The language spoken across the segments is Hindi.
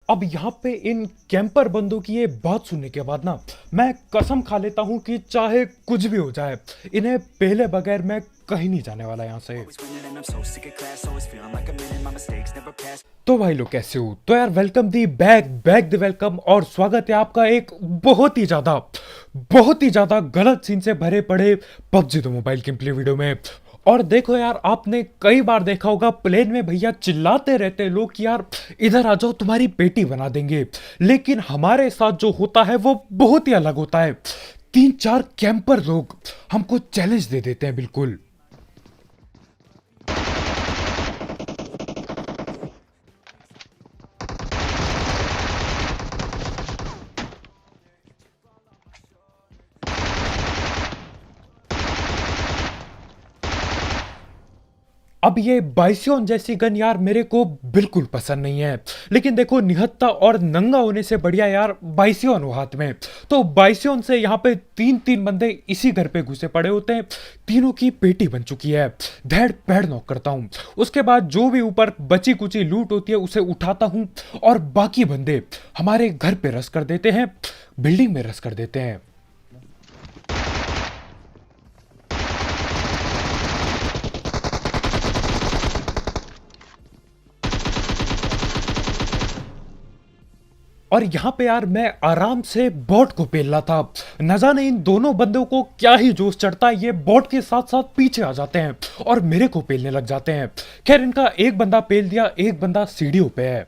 अब यहाँ पे इन कैंपर बंदों की ये बात सुनने के बाद ना मैं कसम खा लेता हूँ कि चाहे कुछ भी हो जाए इन्हें पहले बगैर मैं कहीं नहीं जाने वाला यहाँ से। तो भाई लोग कैसे हो? तो यार welcome the back back the welcome और स्वागत है आपका एक बहुत ही ज्यादा गलत सीन से भरे पड़े PUBG the mobile game play video में। और देखो यार, आपने कई बार देखा होगा प्लेन में भैया चिल्लाते रहते हैं लोग कि यार इधर आ जाओ तुम्हारी पेटी बना देंगे, लेकिन हमारे साथ जो होता है वो बहुत ही अलग होता है। 3-4 कैंपर लोग हमको चैलेंज दे देते हैं बिल्कुल। अब ये बाइसियोन जैसी गन यार मेरे को बिल्कुल पसंद नहीं है, लेकिन देखो निहत्था और नंगा होने से बढ़िया यार बाइसियोन हो हाथ में। तो बाइसियोन से यहाँ पे 3-3 बंदे इसी घर पे घुसे पड़े होते हैं, तीनों की पेटी बन चुकी है। धैड़ पैड़ नॉक करता हूँ, उसके बाद जो भी ऊपर बची कुची लूट होती है उसे उठाता हूँ और बाकी बंदे हमारे घर पे रस कर देते हैं, बिल्डिंग में रस कर देते हैं। और यहाँ पे यार मैं आराम से बॉट को पेल रहा था, न जाने इन दोनों बंदों को क्या ही जोश चढ़ता है, ये बॉट के साथ साथ पीछे आ जाते हैं और मेरे को पेलने लग जाते हैं। खैर इनका एक बंदा पेल दिया, एक बंदा सीढ़ियों पे है।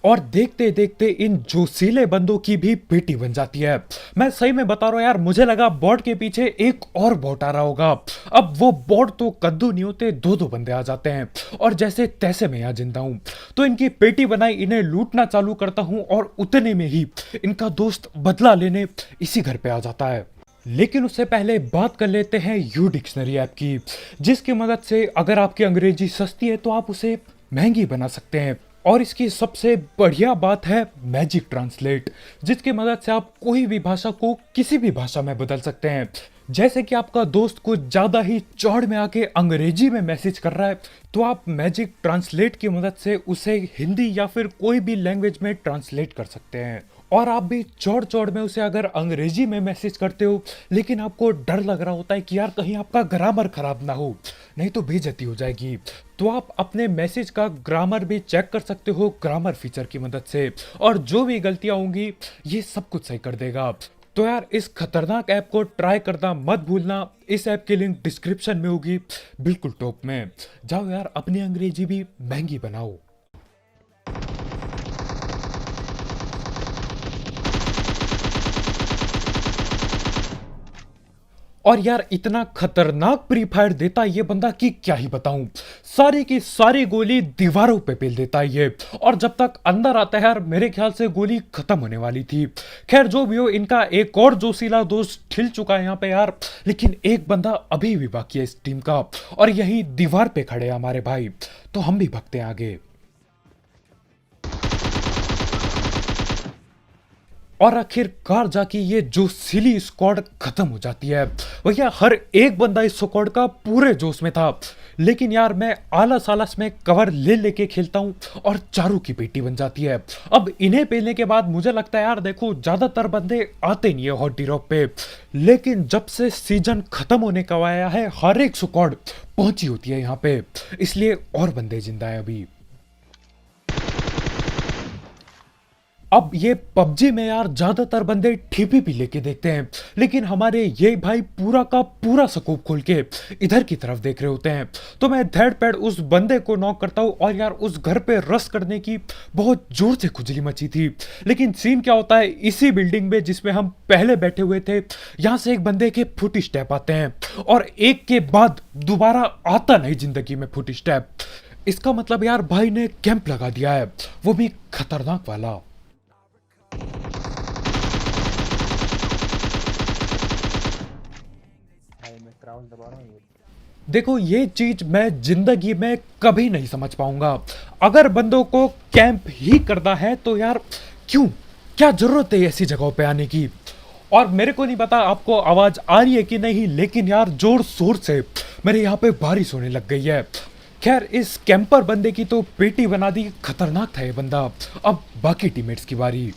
और देखते देखते इन जोशीले बंदों की भी पेटी बन जाती है। मैं सही में बता रहा हूं यार, मुझे लगा बॉट के पीछे एक और बॉट आ रहा होगा। अब वो बॉट तो कद्दू नहीं होते, दो दो बंदे आ जाते हैं और जैसे तैसे मैं यहाँ जिंदा हूं। तो इनकी पेटी बनाई, इन्हें लूटना चालू करता हूं और उतने में ही इनका दोस्त बदला लेने इसी घर पे आ जाता है। लेकिन उससे पहले बात कर लेते हैं यू डिक्शनरी ऐप की, जिसकी मदद से अगर आपकी अंग्रेजी सस्ती है तो आप उसे महंगी बना सकते हैं। और इसकी सबसे बढ़िया बात है मैजिक ट्रांसलेट, जिसकी मदद से आप कोई भी भाषा को किसी भी भाषा में बदल सकते हैं। जैसे कि आपका दोस्त कुछ ज्यादा ही चौड़ में आके अंग्रेजी में मैसेज कर रहा है, तो आप मैजिक ट्रांसलेट की मदद से उसे हिंदी या फिर कोई भी लैंग्वेज में ट्रांसलेट कर सकते हैं। और आप भी चौड़ चौड़ में उसे अगर अंग्रेजी में मैसेज करते हो, लेकिन आपको डर लग रहा होता है कि यार कहीं आपका ग्रामर खराब ना हो, नहीं तो बेइज्जती हो जाएगी, तो आप अपने मैसेज का ग्रामर भी चेक कर सकते हो ग्रामर फीचर की मदद से, और जो भी गलतियां होंगी ये सब कुछ सही कर देगा। तो यार इस खतरनाक ऐप को ट्राई करना मत भूलना, इस ऐप की लिंक डिस्क्रिप्शन में होगी, बिल्कुल टॉप में। जाओ यार अपनी अंग्रेजी भी महंगी बनाओ। और यार इतना खतरनाक प्री फायर देता ये बंदा कि क्या ही बताऊं, सारी की सारी गोली दीवारों पे पेल देता है ये, और जब तक अंदर आता है यार मेरे ख्याल से गोली खत्म होने वाली थी। खैर जो भी हो, इनका एक और जोशीला दोस्त ठिल चुका है यहाँ पे यार, लेकिन एक बंदा अभी भी बाकी है इस टीम का, और यही दीवार पे खड़े हैं हमारे भाई, तो हम भी भगते हैं आगे। और आखिरकार जाके ये जो सिली स्क्वाड खत्म हो जाती है। भैया हर एक बंदा इस स्क्वाड का पूरे जोश में था, लेकिन यार मैं आलस आलस में कवर ले लेके खेलता हूँ और चारों की पेटी बन जाती है। अब इन्हें पेलने के बाद मुझे लगता है यार देखो ज्यादातर बंदे आते नहीं है हॉट ड्रॉप पे, लेकिन जब से सीजन खत्म होने का आया है हर एक स्क्वाड पहुंची होती है यहाँ पे, इसलिए और बंदे जिंदा है अभी। अब ये पबजी में यार ज्यादातर बंदे ठीपी भी लेके देखते हैं, लेकिन हमारे ये भाई पूरा का पूरा स्कोप खोल के इधर की तरफ देख रहे होते हैं। तो मैं धैड़ पैड़ उस बंदे को नॉक करता हूँ, और यार उस घर पे रश करने की बहुत जोर से खुजली मची थी। लेकिन सीन क्या होता है, इसी बिल्डिंग में जिसमें हम पहले बैठे हुए थे, यहाँ से एक बंदे के फुट स्टेप आते हैं, और एक के बाद दोबारा आता नहीं जिंदगी में फुट स्टेप। इसका मतलब यार भाई ने कैंप लगा दिया है, वो भी खतरनाक वाला। देखो ये चीज मैं जिंदगी में कभी नहीं समझ पाऊंगा। अगर बंदों को कैंप ही करना है तो यार क्यों, क्या जरूरत है ऐसी जगहों पे आने की। और मेरे को नहीं पता आपको आवाज आ रही है कि नहीं, लेकिन यार जोर शोर से मेरे यहाँ पे बारिश होने लग गई है। खैर इस कैंपर बंदे की तो पेटी बना दी, खतरनाक था ये बंदा। अब बाकी टीममेट्स की बारी।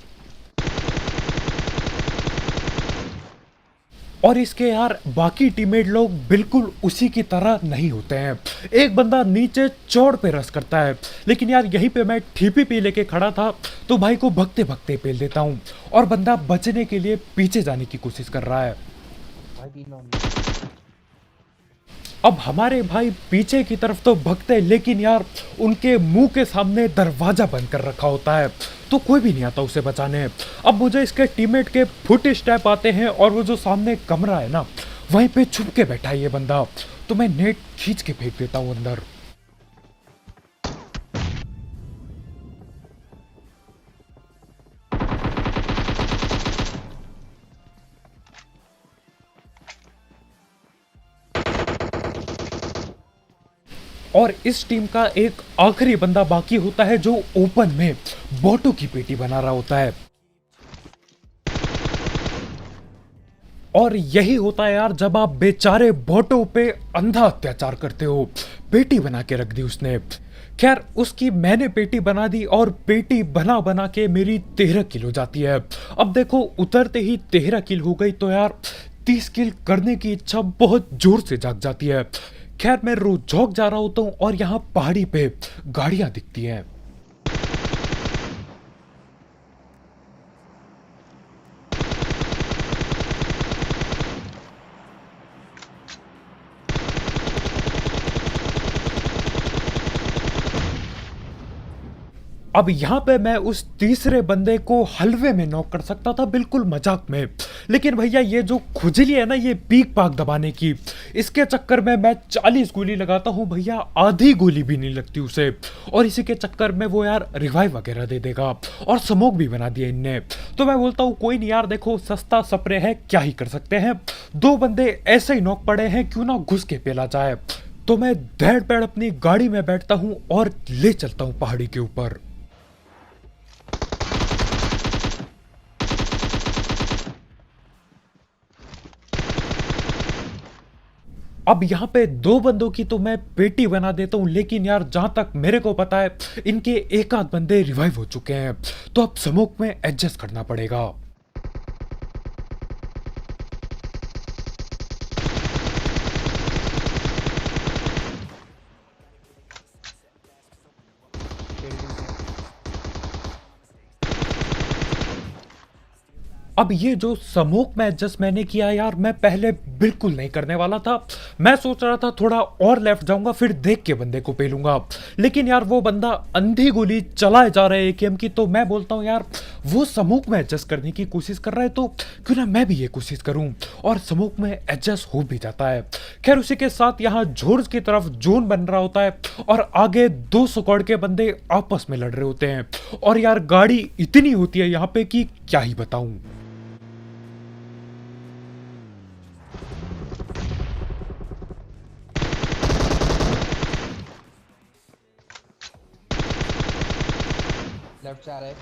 और इसके यार बाकी टीममेट लोग बिल्कुल उसी की तरह नहीं होते हैं। एक बंदा नीचे चौड़ पे रस करता है, लेकिन यार यहीं पे मैं TPP लेके खड़ा था तो भाई को भगते भगते पेल देता हूँ और बंदा बचने के लिए पीछे जाने की कोशिश कर रहा है। अब हमारे भाई पीछे की तरफ तो भगते हैं, लेकिन यार उनके मुंह के सामने दरवाजा बंद कर रखा होता है तो कोई भी नहीं आता उसे बचाने। अब मुझे इसके टीममेट के फुट स्टेप आते हैं और वो जो सामने कमरा है ना वहीं पे छुप के बैठा है ये बंदा, तो मैं नेट खींच के फेंक देता हूँ अंदर। और इस टीम का एक आखिरी बंदा बाकी होता है जो ओपन में बोटो की पेटी बना रहा होता है। और यही होता है यार जब आप बेचारे बोटो पे अंधा अत्याचार करते हो। पेटी बना के रख दी उसने। खैर उसकी मैंने पेटी बना दी और पेटी बना बना के मेरी 13 किल हो जाती है। अब देखो उतरते ही 13 किल हो गई तो यार 30 किल करने की इच्छा बहुत जोर से जाग जाती है। खैर मैं रोजौक जा रहा होता हूँ और यहाँ पहाड़ी पे गाड़ियां दिखती हैं। अब यहाँ पे मैं उस तीसरे बंदे को हलवे में नॉक कर सकता था, बिल्कुल मजाक में, लेकिन भैया ये जो खुजली है ना ये पीक पाक दबाने की, इसके चक्कर में मैं 40 गोली लगाता हूँ भैया, आधी गोली भी नहीं लगती उसे। और इसी के चक्कर में वो यार रिवाइव वगैरह दे देगा और स्मोक भी बना दिया इनने। तो मैं बोलता हूँ कोई नहीं यार, देखो सस्ता स्प्रे है, क्या ही कर सकते हैं। 2 बंदे ऐसे ही नॉक पड़े हैं, क्यों ना घुस के पेला जाए। तो मैं धैड़ पैड़ अपनी गाड़ी में बैठता हूँ और ले चलता हूँ पहाड़ी के ऊपर। अब यहाँ पे 2 बंदों की तो मैं पेटी बना देता हूँ, लेकिन यार जहां तक मेरे को पता है इनके एक आध बंदे रिवाइव हो चुके हैं, तो अब स्मोक में एडजस्ट करना पड़ेगा। अब ये जो स्मोक में एडजस्ट मैंने किया यार, मैं पहले बिल्कुल नहीं करने वाला था। मैं सोच रहा था थोड़ा और लेफ्ट जाऊंगा फिर देख के बंदे को पेलूंगा, लेकिन यार वो बंदा अंधी गोली चलाए जा रहा है AKM की, तो मैं बोलता हूँ यार वो स्मोक में एडजस्ट करने की कोशिश कर रहा है तो क्यों ना मैं भी ये कोशिश करूं, और स्मोक में एडजस्ट हो भी जाता है। खैर उसी के साथ यहाँ जोर्स की तरफ जोन बन रहा होता है और आगे 2 स्क्वाड के बंदे आपस में लड़ रहे होते हैं, और यार गाड़ी इतनी होती है यहाँ पे कि क्या ही बताऊं। लेफ्ट से आ रहा है।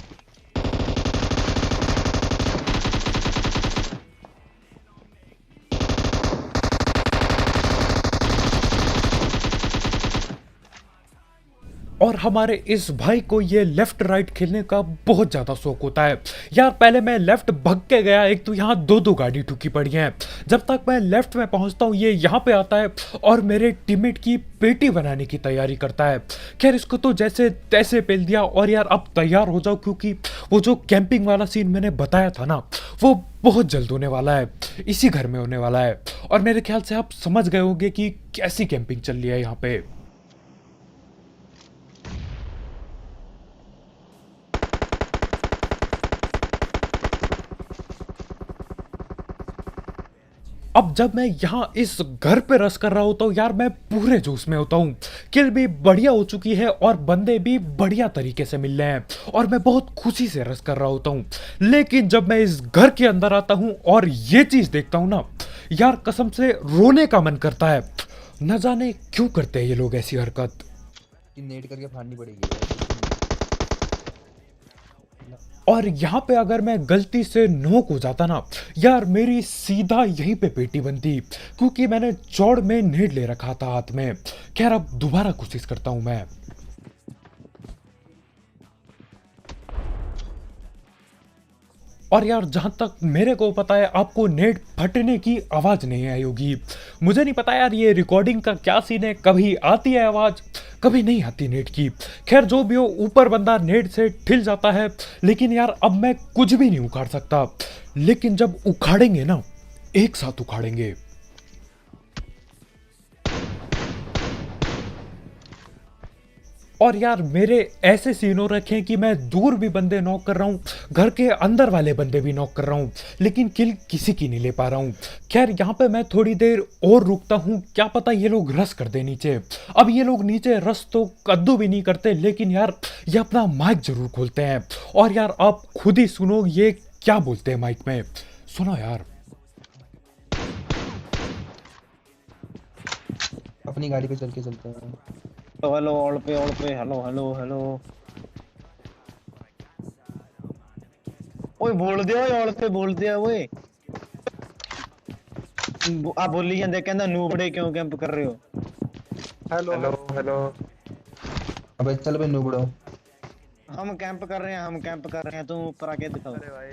और हमारे इस भाई को ये लेफ्ट राइट खेलने का बहुत ज्यादा शौक होता है यार। पहले मैं लेफ्ट भग के गया, एक तो यहाँ 2 गाड़ी ठुकी पड़ी हैं। जब तक मैं लेफ्ट में पहुंचता हूँ ये यहाँ पे आता है और मेरे टीममेट की पेटी बनाने की तैयारी करता है। खैर इसको तो जैसे तैसे पेल दिया, और यार अब तैयार हो जाओ क्योंकि वो जो कैंपिंग वाला सीन मैंने बताया था ना वो बहुत जल्द होने वाला है, इसी घर में होने वाला है। और मेरे ख्याल से आप समझ गए होंगे कि कैसी कैंपिंग चल रही है यहाँ पे। अब जब मैं यहाँ इस घर पे रस कर रहा होता हूँ यार, मैं पूरे जोश में होता हूँ। किल भी बढ़िया हो चुकी है और बंदे भी बढ़िया तरीके से मिल रहे हैं और मैं बहुत खुशी से रस कर रहा होता हूँ। लेकिन जब मैं इस घर के अंदर आता हूँ और ये चीज देखता हूँ ना यार, कसम से रोने का मन करता है। न जाने क्यों करते हैं ये लोग ऐसी हरकत। नेट करके फाड़नी पड़ेगी। और यहाँ पे अगर मैं गलती से नोक हो जाता ना यार, मेरी सीधा यहीं पे पेटी बनती, क्योंकि मैंने चौड़ में नेट ले रखा था हाथ में। खैर अब दोबारा कोशिश करता हूँ मैं। और यार जहां तक मेरे को पता है आपको नेट फटने की आवाज नहीं आई होगी। मुझे नहीं पता यार ये रिकॉर्डिंग का क्या सीन है, कभी आती है आवाज कभी नहीं आती नेट की। खैर जो भी हो, ऊपर बंदा नेट से ठिल जाता है, लेकिन यार अब मैं कुछ भी नहीं उखाड़ सकता। लेकिन जब उखाड़ेंगे ना, एक साथ उखाड़ेंगे। और यार मेरे ऐसे सीन हो रखे हैं कि मैं दूर भी बंदे नॉक कर रहा हूँ, घर के अंदर वाले बंदे भी नॉक कर रहा हूँ, लेकिन किल किसी की नहीं ले पा रहा हूँ। खैर यहाँ पे मैं थोड़ी देर और रुकता हूँ, क्या पता ये लोग रस कर दे नीचे। अब ये लोग नीचे रस तो कद्दू भी नहीं करते, लेकिन यार ये अपना माइक जरूर खोलते हैं। और यार आप खुद ही सुनो ये क्या बोलते हैं माइक में, सुनो यार। अपनी गाड़ी पे चल के चलते हैं। तो हेलो ऑल पे हेलो हेलो हेलो। ओए बोल दिया, ओए ऑल पे बोल दिया। ओए आ बोली ਜਾਂਦੇ ਕਹਿੰਦਾ ਨੂਬੜੇ ਕਿਉਂ ਕੈਂਪ ਕਰ ਰਹੇ ਹੋ। Hello hello hello. अबे चल बे नुबड़ो। हम कैंप कर रहे हैं, हम कैंप कर रहे हैं, तुम ऊपर आके दिखाओ। अरे भाई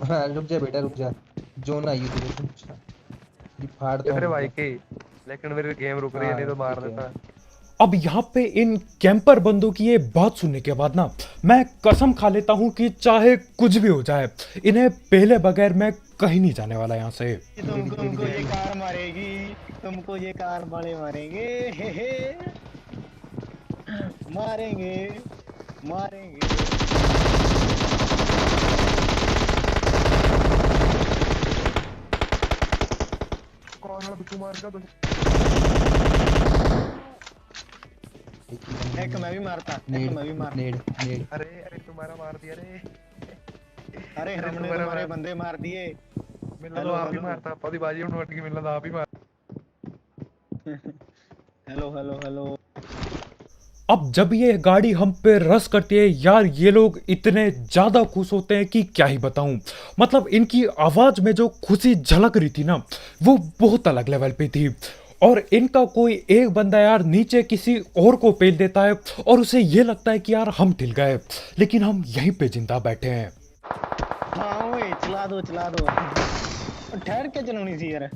हाँ रुक जा बेटा रुक जा। जो ना आई तुझे कुछ ये फाड़ तो अरे भाई के लेकिन मेरी गेम रुक रही है, नहीं तो मार ठीक है। देता। अब यहाँ पे इन कैंपर बंदों की ये बात सुनने के बाद ना मैं कसम खा लेता हूँ कि चाहे कुछ भी हो जाए, इन्हें पहले बगैर मैं कहीं नहीं जाने वाला यहाँ से। तुमको ये कार मारेगी, तुमको ये कार वाले मारेंगे। हे हे मारेंगे मारेंगे। कौन है बिट्टू मार का तो एक मैं भी मारता, एक नेड मैं भी मारता। नेड नेड। अरे अरे तुम्हारा मार दिया रे। अरे हमने तुम्हारा तुम्हारे मार- बंदे मार दिए। मिलना तो हेलो, आप ही हेलो। मारता, पदी बाजी में उठ के मिलना तो आप ही मार। Hello hello hello. अब जब ये गाड़ी हम पे रस करती है यार, ये लोग इतने ज्यादा खुश होते हैं कि क्या ही बताऊं। मतलब इनकी आवाज में जो खुशी झलक रही थी ना, वो बहुत अलग लेवल पे थी। और इनका कोई एक बंदा यार नीचे किसी और को पेल देता है और उसे ये लगता है कि यार हम ठिल गए, लेकिन हम यहीं पे जिंदा बैठे हैं। हाँ ओए चला दो चला दो। ठहर के चलानी थी यार।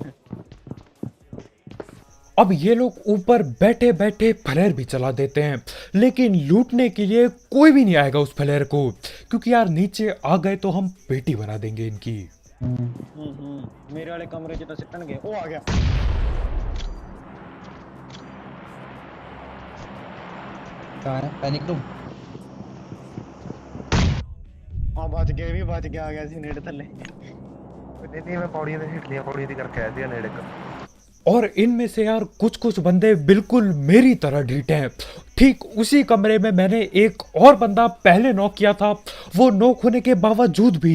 अब ये लोग ऊपर बैठे बैठे फ्लेयर भी चला देते हैं, लेकिन लूटने के लिए कोई भी नहीं आएगा उस फ्लेयर को, क्योंकि यार नीचे आ गए तो हम पेटी बना देंगे इनकी। मेरे वाले कमरे च तो सिटन गए। ओ आ गया। कहाँ है पैनिक रूम? हाँ बच गए भी, बच गया, आ गया सी नेट थल्ले। नहीं नहीं मैं पौड़ियां से हिट लिया, पौड़ियां दी करके आया थी नेड़े का। और इनमें से यार कुछ कुछ बंदे बिल्कुल मेरी तरह ढीठ हैं। ठीक उसी कमरे में मैंने एक और बंदा पहले नॉक किया था, वो नॉक होने के बावजूद भी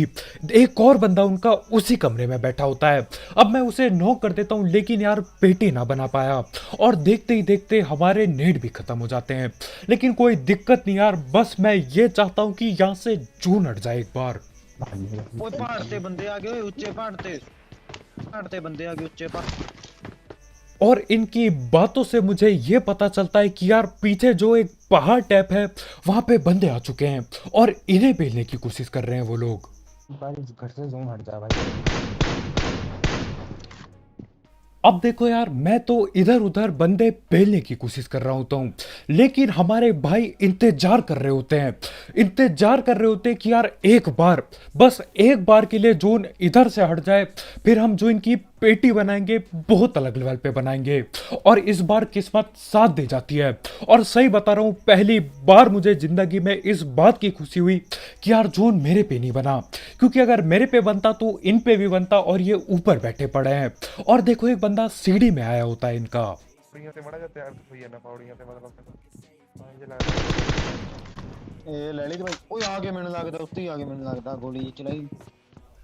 एक और बंदा उनका उसी कमरे में बैठा होता है। अब मैं उसे नॉक कर देता हूँ, लेकिन यार पेटी ना बना पाया, और देखते ही देखते हमारे नेट भी खत्म हो जाते हैं। लेकिन कोई दिक्कत नहीं यार, बस मैं ये चाहता हूँ कि यहाँ से जून हट जाए एक बार। ओए पहाड़ ते बंदे आ गए, ओए ऊंचे पहाड़ ते बंदे आ गए ऊंचे पहाड़। और इनकी बातों से मुझे ये पता चलता है कि यार पीछे जो एक पहाड़ टैप है वहां पे बंदे आ चुके हैं और इन्हें पेलने की कोशिश कर रहे हैं वो लोग। भाई घर से जोन हट जा भाई। अब देखो यार, मैं तो इधर उधर बंदे पेलने की कोशिश कर रहा होता हूँ, लेकिन हमारे भाई इंतजार कर रहे होते हैं, इंतजार कर रहे होते हैं कि यार एक बार, बस एक बार के लिए जोन इधर से हट जाए, फिर हम जो इनकी पेटी बनाएंगे बहुत अलग लेवल पे बनाएंगे। और इस बार किस्मत साथ दे जाती है, और सही बता रहा हूँ पहली बार मुझे जिंदगी में इस बात की खुशी हुई कि यार जोन मेरे पे नहीं बना, क्योंकि अगर मेरे पे बनता तो इन पे भी बनता, और ये ऊपर बैठे पड़े हैं। और देखो एक बंदा सीढ़ी में आया होता है इनका। पौड़ियां से मड़ा जाते यार हुई है ना, पौड़ियां से मतलब मुझे लगा ए ले ली भाई। ओए आगे मैंने लगता, उत्ते ही आगे मैंने लगता गोली चलाई।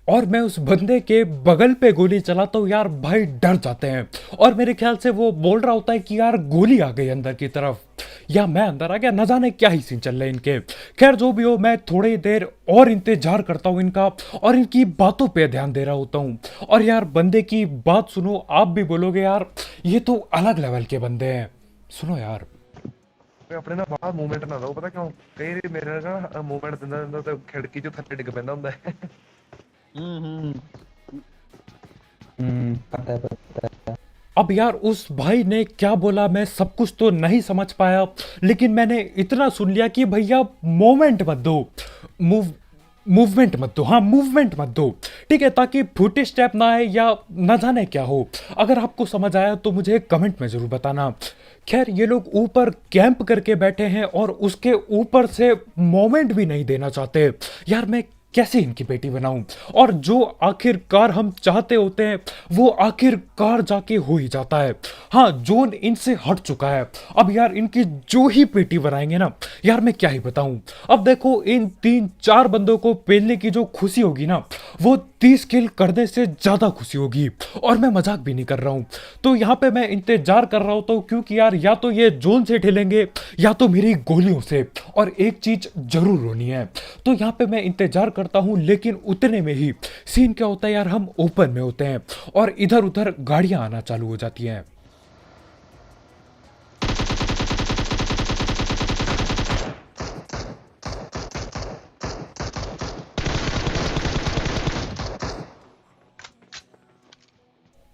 और मैं उस बंदे के बगल पे गोली चलाता हूँ यार, भाई डर जाते हैं, और मेरे ख्याल से वो बोल रहा होता है कि यार गोली आ गई अंदर की तरफ, या मैं अंदर आ गया, न जाने क्या ही सीन चल रहे हैं इनके। खैर जो भी हो, मैं थोड़ी देर और इंतजार करता हूँ इनका और इनकी बातों पे ध्यान दे रहा होता हूँ। और यार बंदे की बात सुनो, आप भी बोलोगे यार ये तो अलग लेवल के बंदे हैं। सुनो यार। ਆਪਣੇ ਨਾਲ ਬਾਹਰ ਮੂਵਮੈਂਟ ਨਾ ਦੋ, ਪਤਾ ਕਿਉਂ? ਕਈ ਵਾਰੀ ਮੇਰੇ ਨਾਲ ਨਾ ਮੂਵਮੈਂਟ ਦਿੰਦਾ ਦਿੰਦਾ ਤੇ ਖਿੜਕੀ ਚੋਂ ਥੱਲੇ ਡਿੱਗ ਪੈਂਦਾ ਹੁੰਦਾ ਹੈ। पता है पता है। अब यार उस भाई ने क्या बोला मैं सब कुछ तो नहीं समझ पाया, लेकिन मैंने इतना सुन लिया कि भैया मोमेंट मत दो, मूवमेंट मत दो, हाँ मूवमेंट मत दो, ठीक है, ताकि फुटे स्टेप ना आए या न जाने क्या हो। अगर आपको समझ आया तो मुझे कमेंट में जरूर बताना। खैर ये लोग ऊपर कैंप करके बैठे हैं और उसके ऊपर से मोमेंट भी नहीं देना चाहते। यार मैं कैसे इनकी बेटी बनाऊं? और जो आखिरकार हम चाहते होते हैं वो आखिरकार जाके हो ही जाता है। हाँ जोन इनसे हट चुका है। अब यार इनकी जो ही पेटी बनाएंगे ना यार, मैं क्या ही बताऊं। अब देखो इन 3-4 बंदों को पेलने की जो खुशी होगी ना, वो 30 किल करने से ज्यादा खुशी होगी। और मैं मजाक भी नहीं कर रहा हूं। तो यहाँ पे मैं इंतजार कर रहा होता हूँ, क्योंकि यार या तो ये जोन से ठेलेंगे या तो मेरी गोलियों से, और एक चीज जरूर होनी है। तो यहाँ पे मैं इंतजार करता हूँ, लेकिन उतने में ही सीन क्या होता है यार, हम ओपन में होते हैं और इधर उधर गाड़ियां आना चालू हो जाती हैं।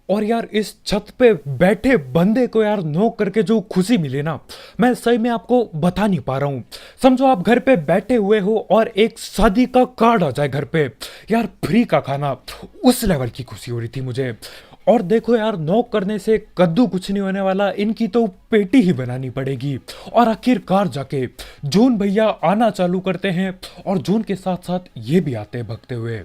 और यार इस छत पे बैठे बंदे को यार नॉक करके जो खुशी मिली ना, मैं सही में आपको बता नहीं पा रहा हूँ। समझो आप घर पे बैठे हुए हो और एक शादी का कार्ड आ जाए घर पे, यार फ्री का खाना, उस लेवल की खुशी हो रही थी मुझे। और देखो यार नॉक करने से कद्दू कुछ नहीं होने वाला, इनकी तो पेटी ही बनानी पड़ेगी। और आखिरकार जाके जून भैया आना चालू करते हैं और जून के साथ साथ ये भी आते हैं भगते हुए।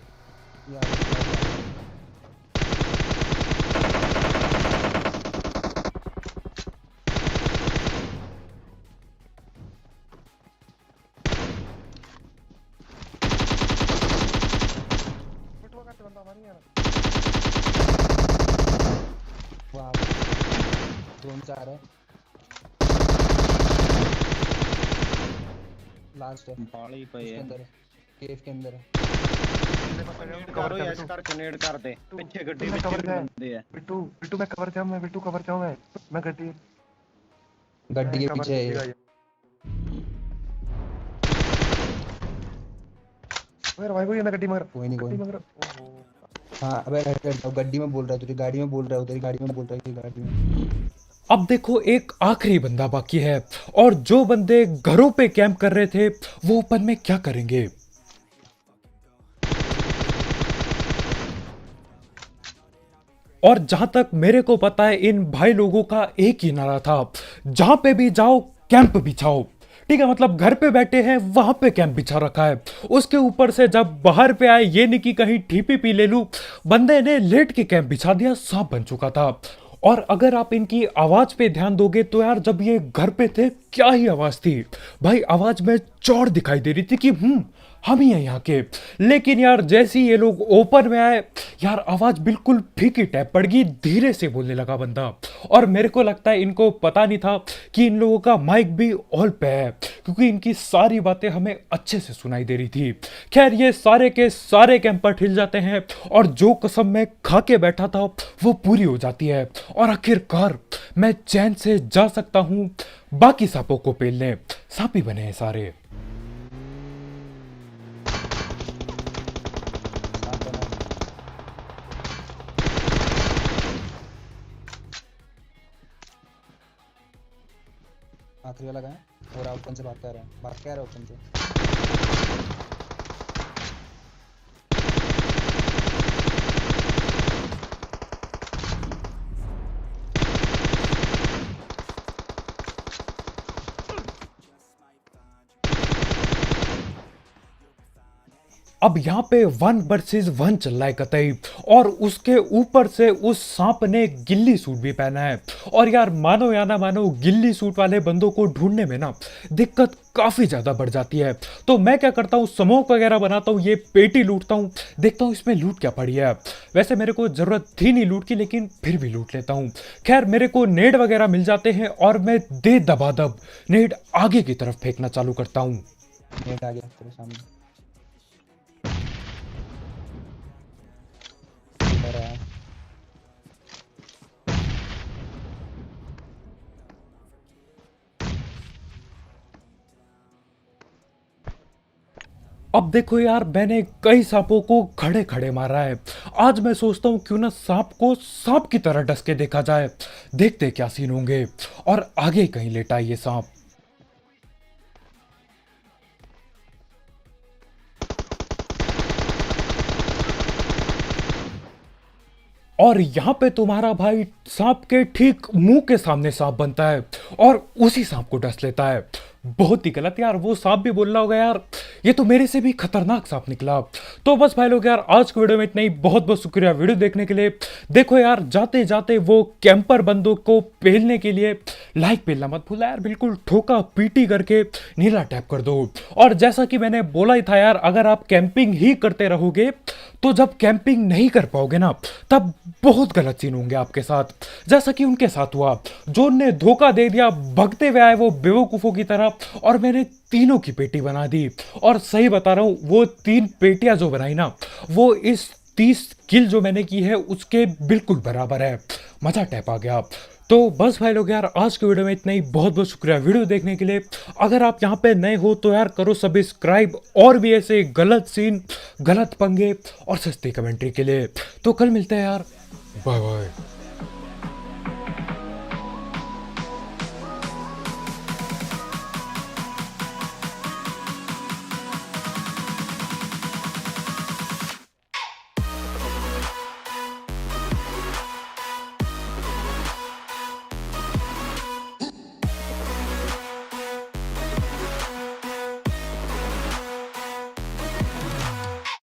ਬਿੱਟੂ ਘੱਟ ਬੰਦਾ ਮਾਰੀ ਯਾਰ। वहाँ जोन से आ रहा है, लास्ट है पाली पे इसके है। अंदर है, केव के अंदर है। नेड करो यस करके नेड कर दे, पीछे गड्डी मैं में कवर जाए बंदे है। बिट्टू बिट्टू मैं कवर जाऊं, मैं बिट्टू कवर जाऊं, मैं गड्डी गड्डी के कवर पीछे है ये। कीजिएगा ये। ओए भाई कोई ना गड्डी मगर, कोई नहीं, कोई गड्डी नहीं। मगर। ओहो हाँ अबे गड्डी में बोल रहा है, तुझे गाड़ी में बोल रहा है, तेरी गाड़ी में बोल रहा है, तेरी गाड़ी में। अब देखो एक आखिरी बंदा बाकी है, और जो बंदे घरों पे कैंप कर रहे थे वो ओपन में क्या करेंगे? और जहां तक मेरे को पता है इन भाई लोगों का एक ही नारा था, जहां पे भी जाओ कैंप बिछाओ। ठीक है, मतलब घर पे बैठे हैं वहां पे कैंप बिछा रखा है। उसके ऊपर से जब बाहर पे आए, ये नहीं कि कहीं ठीपी पी ले लूं, बंदे ने लेट के कैंप बिछा दिया, सांप बन चुका था। और अगर आप इनकी आवाज पे ध्यान दोगे तो यार जब ये घर पे थे क्या ही आवाज थी भाई, आवाज में चौड़ दिखाई दे रही थी कि हम ही हैं यहाँ के। लेकिन यार जैसे ही ये लोग ओपन में आए यार आवाज बिल्कुल फीकी टाइप पड़ गई, धीरे से बोलने लगा बंदा। और मेरे को लगता है इनको पता नहीं था कि इन लोगों का माइक भी ऑल पे है, क्योंकि इनकी सारी बातें हमें अच्छे से सुनाई दे रही थी। खैर ये सारे के सारे कैंपर हिल जाते हैं और जो कसम मैं खा के बैठा था वो पूरी हो जाती है, और आखिरकार मैं चैन से जा सकता हूँ बाकी सांपों को पेलने। सांप ही बने हैं सारे। आखिरी वाला कहाँ है? और ओपन से भाग कर रहा है, भाग क्या रहा है ओपन से। अब यहाँ पे 1 वर्सेस 1 चल रहा है कतई, और उसके ऊपर से उस सांप ने गिल्ली सूट भी पहना है। और यार मानो या ना मानो गिल्ली सूट वाले बंदों को ढूंढने में ना दिक्कत काफी ज्यादा बढ़ जाती है। तो मैं क्या करता हूँ, स्मोक वगैरह बनाता हूँ, ये पेटी लूटता हूँ, देखता हूँ इसमें लूट क्या पड़ी है। वैसे मेरे को जरूरत थी नहीं लूट की, लेकिन फिर भी लूट लेता हूँ। खैर मेरे को नेड वगैरह मिल जाते हैं और मैं दे दबादब नेड आगे की तरफ फेंकना चालू करता हूँ। नेट आ गया तेरे सामने। इधर आया। अब देखो यार, मैंने कई सांपों को खड़े खड़े मारा है। आज मैं सोचता हूँ क्यों ना सांप को सांप की तरह डस के देखा जाए, देखते क्या सीन होंगे और आगे कहीं लेटा ये सांप। और यहाँ पे तुम्हारा भाई सांप के ठीक मुंह के सामने सांप बनता है और उसी सांप को डस लेता है। बहुत ही गलत यार, वो सांप भी बोल रहा होगा यार ये तो मेरे से भी खतरनाक सांप निकला। तो बस भाई लोग यार, आज की वीडियो में इतना ही। बहुत बहुत शुक्रिया वीडियो देखने के लिए। देखो यार, जाते जाते वो कैंपर बंदूक को पेलने के लिए लाइक पेलना मत भूलना यार, बिल्कुल ठोका पीटी करके नीला टैप कर दो। और जैसा कि मैंने बोला ही था यार, अगर आप कैंपिंग ही करते रहोगे तो जब कैंपिंग नहीं कर पाओगे ना, तब बहुत गलत सीन होंगे आपके साथ, जैसा कि उनके साथ हुआ। जो ने धोखा दे दिया, भगते हुए आए वो बेवकूफों की तरह, और मैंने तीनों की पेटी बना दी। और सही बता रहा हूं, वो 3 पेटियां जो बनाई ना, वो इस 30 किल जो मैंने की है उसके बिल्कुल बराबर है। मजा टैप आ गया। तो बस भाई लोग यार, आज के वीडियो में इतना ही। बहुत बहुत शुक्रिया वीडियो देखने के लिए। अगर आप यहाँ पे नए हो तो यार करो सब्सक्राइब, और भी ऐसे गलत सीन, गलत पंगे और सस्ती कमेंट्री के लिए। तो कल मिलते हैं यार, बाय बाय।